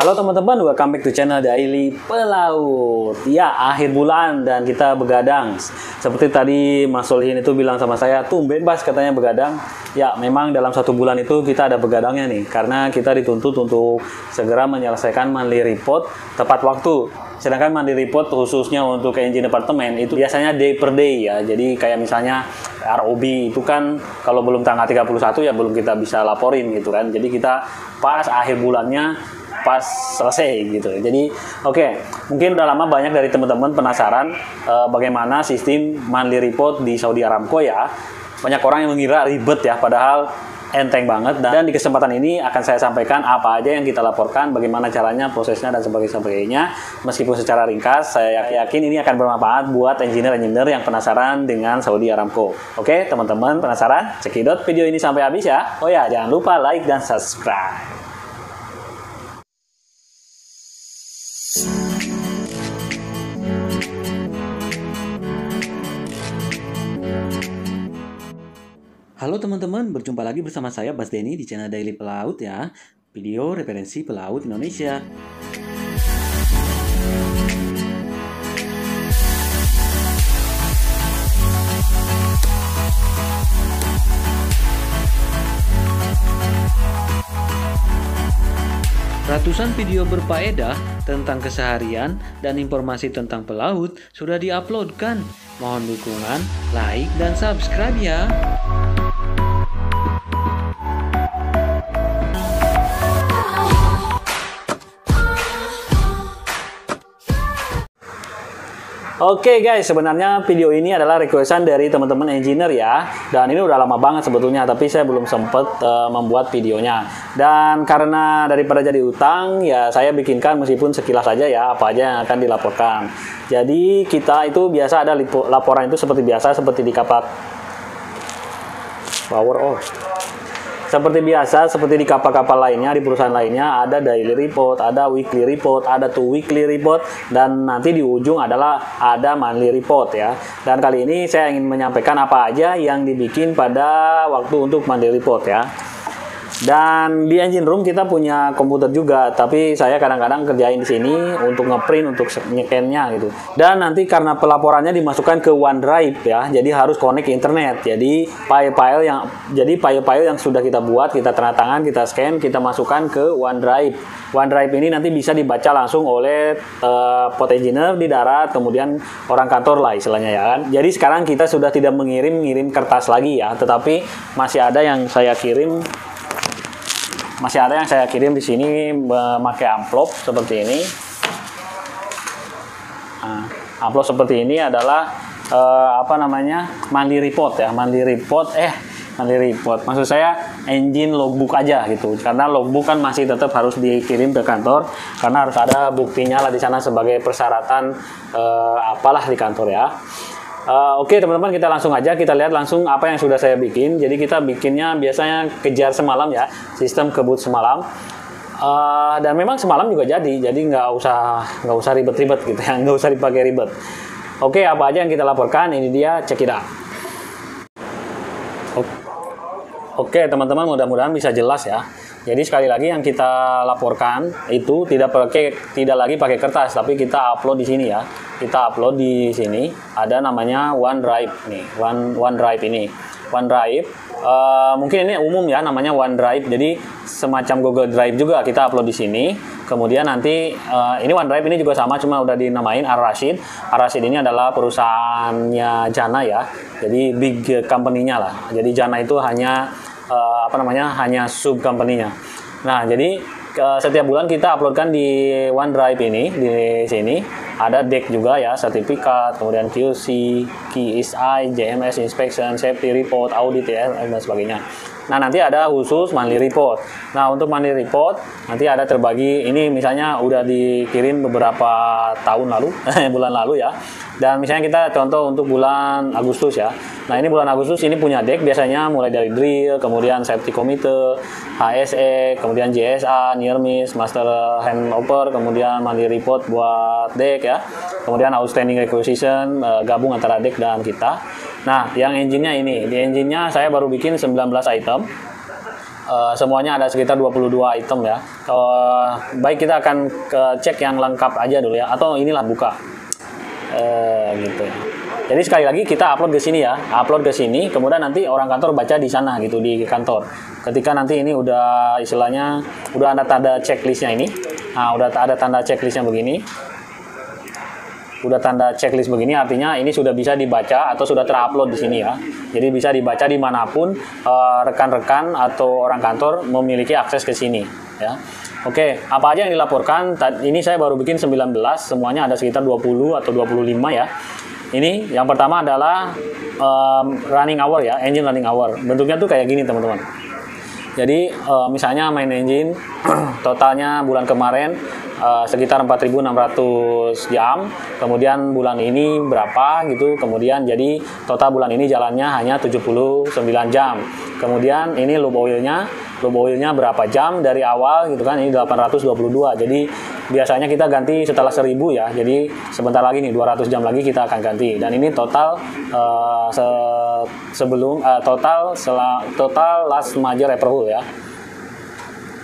Halo teman-teman, welcome back to channel Daily Pelaut. Ya, akhir bulan dan kita begadang. Seperti tadi Mas Solihin itu bilang sama saya, tumben Bas katanya begadang. Ya, memang dalam satu bulan itu kita ada begadangnya nih. Karena kita dituntut untuk segera menyelesaikan monthly report tepat waktu. Sedangkan monthly report khususnya untuk engine departemen itu biasanya day per day ya. Jadi kayak misalnya ROB itu kan kalau belum tanggal 31 ya belum kita bisa laporin gitu kan. Jadi kita pas akhir bulannya pas selesai gitu. Jadi mungkin udah lama banyak dari teman-teman penasaran bagaimana sistem monthly report di Saudi Aramco ya. Banyak orang yang mengira ribet ya, padahal enteng banget. Dan di kesempatan ini akan saya sampaikan apa aja yang kita laporkan, bagaimana caranya, prosesnya dan sebagainya. Meskipun secara ringkas, saya yakin ini akan bermanfaat buat engineer-engineer yang penasaran dengan Saudi Aramco. Oke, teman-teman penasaran? Cekidot video ini sampai habis ya. Oh ya, jangan lupa like dan subscribe. Halo teman-teman, berjumpa lagi bersama saya Bas Denny di channel Daily Pelaut ya. Video referensi pelaut Indonesia. Ratusan video berfaedah tentang keseharian dan informasi tentang pelaut sudah diuploadkan. Mohon dukungan, like, dan subscribe ya. Oke guys, sebenarnya video ini adalah requestan dari teman-teman engineer ya. Dan ini udah lama banget sebetulnya, tapi saya belum sempet membuat videonya. Dan karena daripada jadi utang, ya saya bikinkan meskipun sekilas saja ya, apa aja yang akan dilaporkan. Jadi kita itu biasa ada laporan itu seperti biasa, seperti di kapal power off. Seperti biasa, seperti di kapal-kapal lainnya, di perusahaan lainnya, ada daily report, ada weekly report, ada two weekly report, dan nanti di ujung adalah ada monthly report ya. Dan kali ini saya ingin menyampaikan apa aja yang dibikin pada waktu untuk monthly report ya. Dan di engine room kita punya komputer juga, tapi saya kadang-kadang kerjain di sini untuk ngeprint, untuk nyekennya gitu. Dan nanti karena pelaporannya dimasukkan ke OneDrive ya, jadi harus connect ke internet. Jadi file-file yang sudah kita buat, kita tanda tangan, kita scan, kita masukkan ke OneDrive. OneDrive ini nanti bisa dibaca langsung oleh pot engineer di darat, kemudian orang kantor lah istilahnya ya kan. Jadi sekarang kita sudah tidak mengirim kertas lagi ya, tetapi masih ada yang saya kirim. Di sini memakai amplop seperti ini. Nah, amplop seperti ini adalah monthly report ya, monthly report. Maksud saya engine logbook aja gitu. Karena logbook kan masih tetap harus dikirim ke kantor karena harus ada buktinya lah di sana sebagai persyaratan apalah di kantor ya. Oke teman-teman, kita langsung aja kita lihat langsung apa yang sudah saya bikin. Jadi kita bikinnya biasanya kejar semalam ya, sistem kebut semalam. Dan memang semalam juga jadi nggak usah ribet-ribet gitu ya, nggak usah dipakai ribet. Oke, apa aja yang kita laporkan, ini dia, cek it out. Oke teman-teman, mudah-mudahan bisa jelas ya. Jadi sekali lagi yang kita laporkan itu tidak lagi pakai kertas, tapi kita upload di sini ya. Kita upload di sini, ada namanya OneDrive nih, OneDrive ini. OneDrive, mungkin ini umum ya namanya OneDrive. Jadi semacam Google Drive juga kita upload di sini. Kemudian nanti ini OneDrive ini juga sama, cuma udah dinamain Ar-Rashid. Ar-Rashid ini adalah perusahaannya Jana ya. Jadi big company-nya lah. Jadi Jana itu hanya hanya sub company-nya. Nah, jadi setiap bulan kita uploadkan di OneDrive ini, di sini ada deck juga ya, sertifikat, kemudian QC, KSI, JMS inspection, safety report, audit ya, dan sebagainya. Nah, nanti ada khusus monthly report. Nah, untuk monthly report nanti ada terbagi, ini misalnya udah dikirim beberapa tahun lalu, bulan lalu ya. Dan misalnya kita contoh untuk bulan Agustus ya. Nah, ini bulan Agustus ini punya deck biasanya mulai dari drill, kemudian safety committee, HSE, kemudian JSA, near miss, master handover, kemudian monthly report buat deck ya. Kemudian outstanding requisition, gabung antara deck dan kita. Nah, yang engine-nya ini, di engine-nya saya baru bikin 19 item. Semuanya ada sekitar 22 item ya. Baik, kita akan cek yang lengkap aja dulu ya, atau inilah buka gitu. Jadi sekali lagi kita upload ke sini ya, upload ke sini, kemudian nanti orang kantor baca di sana gitu, di kantor. Ketika nanti ini udah istilahnya udah ada tanda checklistnya ini, nah udah ada tanda checklistnya begini, udah tanda checklist begini, artinya ini sudah bisa dibaca atau sudah terupload di sini ya. Jadi bisa dibaca dimanapun rekan-rekan atau orang kantor memiliki akses ke sini ya. Oke, apa aja yang dilaporkan? Ini saya baru bikin 19, semuanya ada sekitar 20 atau 25 ya. Ini yang pertama adalah running hour ya, engine running hour. Bentuknya tuh kayak gini teman-teman. Jadi misalnya main engine totalnya bulan kemarin sekitar 4.600 jam, kemudian bulan ini berapa gitu, kemudian jadi total bulan ini jalannya hanya 79 jam. Kemudian ini loop oilnya berapa jam dari awal gitu kan, ini 822. Jadi biasanya kita ganti setelah 1000 ya, jadi sebentar lagi nih 200 jam lagi kita akan ganti. Dan ini total total last major overhaul ya.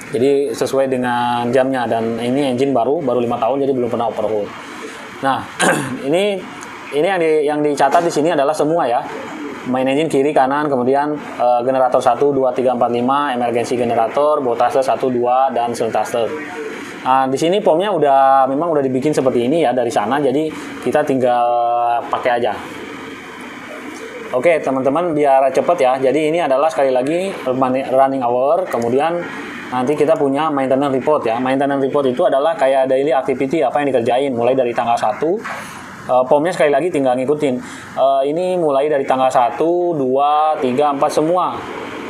Jadi sesuai dengan jamnya, dan ini engine baru 5 tahun, jadi belum pernah overhaul. Nah, ini yang dicatat di sini adalah semua ya. Main engine kiri kanan, kemudian generator 1 2 3 4 5, emergency generator, bow thruster 1 2 dan seal thruster. Nah, di sini pomnya memang udah dibikin seperti ini ya dari sana, jadi kita tinggal pakai aja. Oke, teman-teman, biar cepet ya. Jadi ini adalah sekali lagi running hour, kemudian nanti kita punya maintenance report ya. Maintenance report itu adalah kayak daily activity, apa yang dikerjain mulai dari tanggal 1. Pomnya sekali lagi tinggal ngikutin. Ini mulai dari tanggal 1, 2, 3, 4 semua.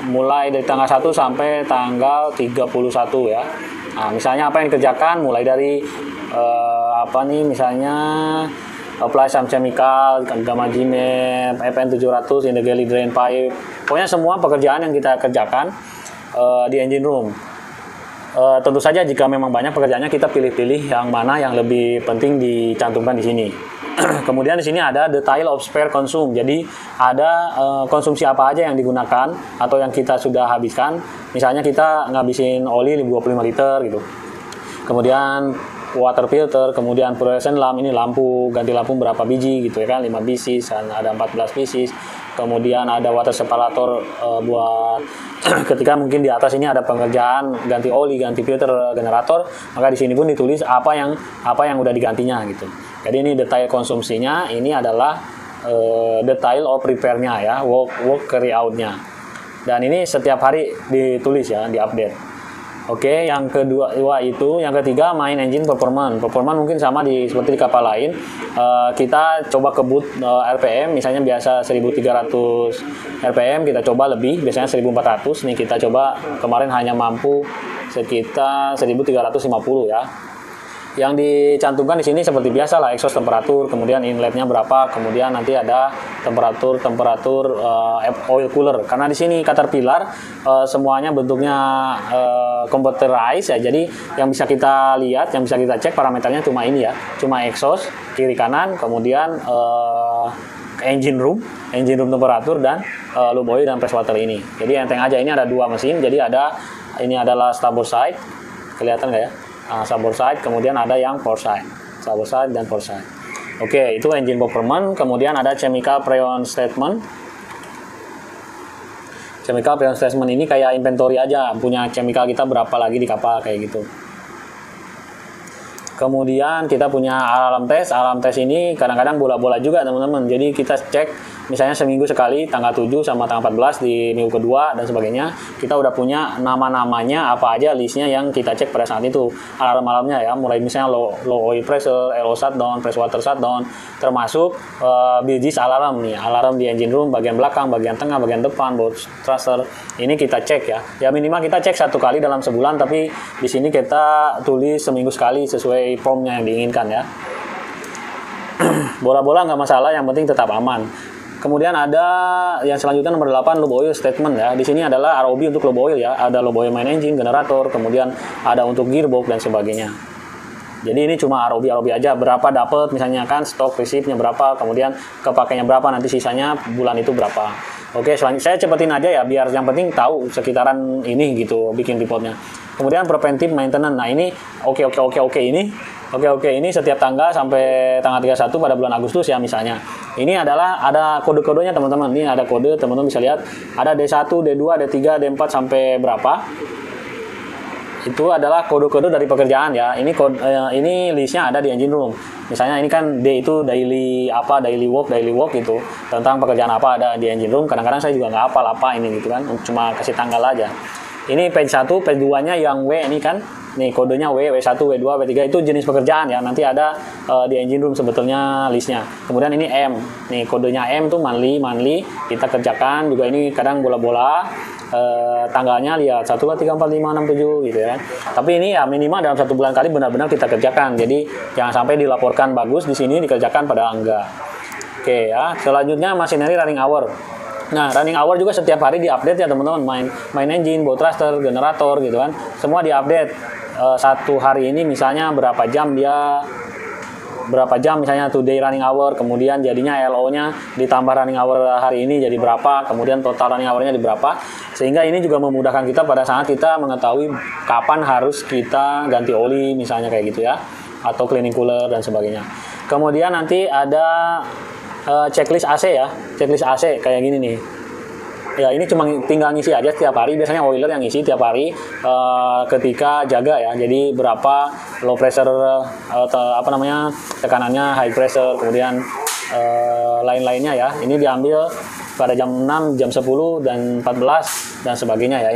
Mulai dari tanggal 1 sampai tanggal 31 ya. Nah, misalnya apa yang dikerjakan mulai dari misalnya apply some chemical, gamma Gmap, FN 700, integrally drain pipe. Pokoknya semua pekerjaan yang kita kerjakan di engine room. Tentu saja jika memang banyak pekerjaannya, kita pilih-pilih yang mana yang lebih penting dicantumkan di sini. Kemudian di sini ada detail of spare consume. Jadi ada konsumsi apa aja yang digunakan atau yang kita sudah habiskan. Misalnya kita ngabisin oli 25 liter gitu. Kemudian water filter, kemudian fluorescent lamp, ini lampu, ganti lampu berapa biji gitu ya kan, 5 pieces, dan ada 14 pieces. Kemudian ada water separator buat ketika mungkin di atas ini ada pengerjaan ganti oli, ganti filter generator, maka di sini pun ditulis apa yang udah digantinya gitu. Jadi ini detail konsumsinya, ini adalah detail of repair-nya ya, work carry out-nya. Dan ini setiap hari ditulis ya, diupdate. Oke, yang kedua itu, yang ketiga main engine performance. Performance mungkin sama seperti di kapal lain. Kita coba kebut RPM, misalnya biasa 1300 RPM, kita coba lebih, biasanya 1400. Nih kita coba kemarin hanya mampu sekitar 1350 ya. Yang dicantumkan di sini seperti biasa lah, exhaust temperatur, kemudian inletnya berapa, kemudian nanti ada temperatur oil cooler. Karena di sini Caterpillar semuanya bentuknya computerized ya, jadi yang bisa kita lihat, yang bisa kita cek parameternya cuma ini ya, cuma exhaust kiri kanan, kemudian engine room temperatur, dan loop oil dan press water ini. Jadi enteng aja, ini ada 2 mesin, jadi ini adalah starboard side, kelihatan nggak ya? Starboard side, kemudian ada yang port side, starboard side dan port side. Oke, itu engine performance. Kemudian ada chemical preon statement. Chemical preon statement ini kayak inventory aja, punya chemical kita berapa lagi di kapal kayak gitu. Kemudian kita punya alarm test. Alarm test ini kadang-kadang bola-bola juga teman-teman. Jadi kita cek misalnya seminggu sekali, tanggal 7 sama tanggal 14 di minggu kedua dan sebagainya. Kita udah punya nama-namanya apa aja, listnya yang kita cek pada saat itu. Alarm-alarmnya ya, mulai misalnya low oil pressure, LO shutdown, press water shutdown, termasuk BGS alarm nih. Alarm di engine room, bagian belakang, bagian tengah, bagian depan, bow thruster. Ini kita cek ya. Ya minimal kita cek 1 kali dalam sebulan, tapi di sini kita tulis seminggu sekali sesuai formnya yang diinginkan ya. Bola-bola nggak masalah, yang penting tetap aman. Kemudian ada yang selanjutnya nomor 8, loop oil statement ya. Di sini adalah ROB untuk loop oil ya. Ada loop oil main engine, generator, kemudian ada untuk gearbox dan sebagainya. Jadi ini cuma ROB aja, berapa dapat misalnya kan, stok receipt-nya berapa, kemudian kepakainya berapa, nanti sisanya bulan itu berapa. Oke, selanjutnya saya cepetin aja ya, biar yang penting tahu sekitaran ini gitu bikin reportnya. Kemudian preventive maintenance. Nah ini oke ini setiap tanggal sampai tanggal 31 pada bulan Agustus ya misalnya. Ini adalah ada kode-kodenya teman-teman. Ini ada kode, teman-teman bisa lihat. Ada D1, D2, D3, D4 sampai berapa. Itu adalah kode-kode dari pekerjaan ya. Ini listnya ada di engine room. Misalnya ini kan D itu daily work gitu. Tentang pekerjaan apa ada di engine room. Kadang-kadang saya juga nggak hafal apa ini gitu kan. Cuma kasih tanggal aja. Ini page 1, page 2-nya yang W ini kan. Nih kodenya W1, W2, W3 itu jenis pekerjaan ya. Nanti ada di engine room sebetulnya listnya. Kemudian ini M. Nih kodenya M tuh monthly. Kita kerjakan juga ini kadang bola-bola. Tanggalnya lihat 1, 2, 3, 4, 5, 6, 7 gitu ya. Tapi ini ya minimal dalam 1 bulan kali benar-benar kita kerjakan. Jadi jangan sampai dilaporkan bagus di sini dikerjakan pada enggak. Oke ya. Selanjutnya machinery running hour. Nah, running hour juga setiap hari diupdate ya teman-teman. Main engine, bow thruster, generator gitu kan. Semua diupdate. Satu hari ini misalnya berapa jam misalnya today running hour, kemudian jadinya LO-nya ditambah running hour hari ini jadi berapa, kemudian total running hour-nya di berapa. Sehingga ini juga memudahkan kita pada saat kita mengetahui kapan harus kita ganti oli misalnya kayak gitu ya, atau cleaning cooler dan sebagainya. Kemudian nanti ada checklist AC ya, checklist AC kayak gini nih. Ya ini cuma tinggal ngisi aja setiap hari, biasanya oiler yang ngisi tiap hari ketika jaga ya. Jadi berapa low pressure tekanannya, high pressure, kemudian lain-lainnya ya. Ini diambil pada jam 6, jam 10 dan 14 dan sebagainya ya.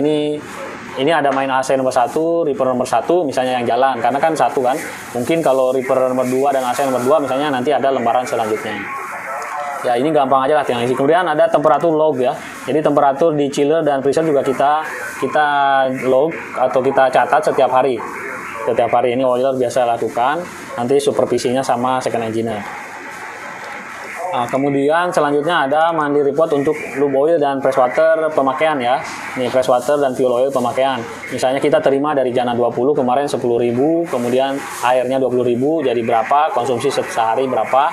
Ini ada main AC nomor 1, reaper nomor 1 misalnya yang jalan, karena kan satu kan. Mungkin kalau reaper nomor 2 dan AC nomor 2 misalnya nanti ada lembaran selanjutnya. Ya ini gampang aja lah yang isi. Kemudian ada temperatur log ya. Jadi temperatur di chiller dan freezer juga kita log atau kita catat setiap hari. Setiap hari ini oiler biasa lakukan. Nanti supervisinya sama second engineer. Nah, kemudian selanjutnya ada monthly report untuk lube oil dan freshwater pemakaian ya. Nih freshwater dan fuel oil pemakaian. Misalnya kita terima dari Jana 20 kemarin 10.000, kemudian airnya 20.000, jadi berapa, konsumsi sehari berapa.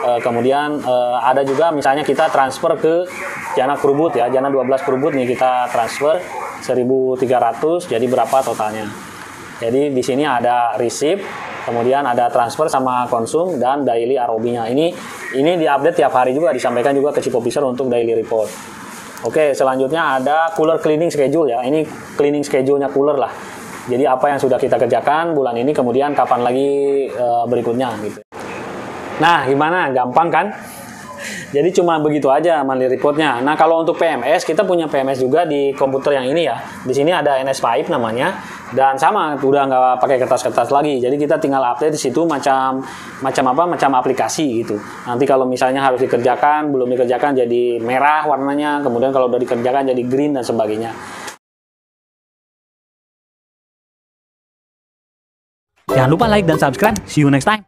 Kemudian ada juga misalnya kita transfer ke Jana Krubut ya, Jana 12 Krubut nih kita transfer 1.300, jadi berapa totalnya. Jadi di sini ada receipt, kemudian ada transfer sama konsum dan daily ROB-nya. Ini diupdate tiap hari juga, disampaikan juga ke chief officer untuk daily report. Oke, selanjutnya ada cooler cleaning schedule ya. Ini cleaning schedule-nya cooler lah. Jadi apa yang sudah kita kerjakan bulan ini, kemudian kapan lagi berikutnya gitu. Nah, gimana? Gampang kan? Jadi cuma begitu aja monthly reportnya. Nah, kalau untuk PMS, kita punya PMS juga di komputer yang ini ya. Di sini ada NS5 namanya. Dan sama, udah nggak pakai kertas-kertas lagi. Jadi kita tinggal update di situ macam aplikasi gitu. Nanti kalau misalnya harus dikerjakan, belum dikerjakan jadi merah warnanya. Kemudian kalau udah dikerjakan jadi green dan sebagainya. Jangan lupa like dan subscribe. See you next time.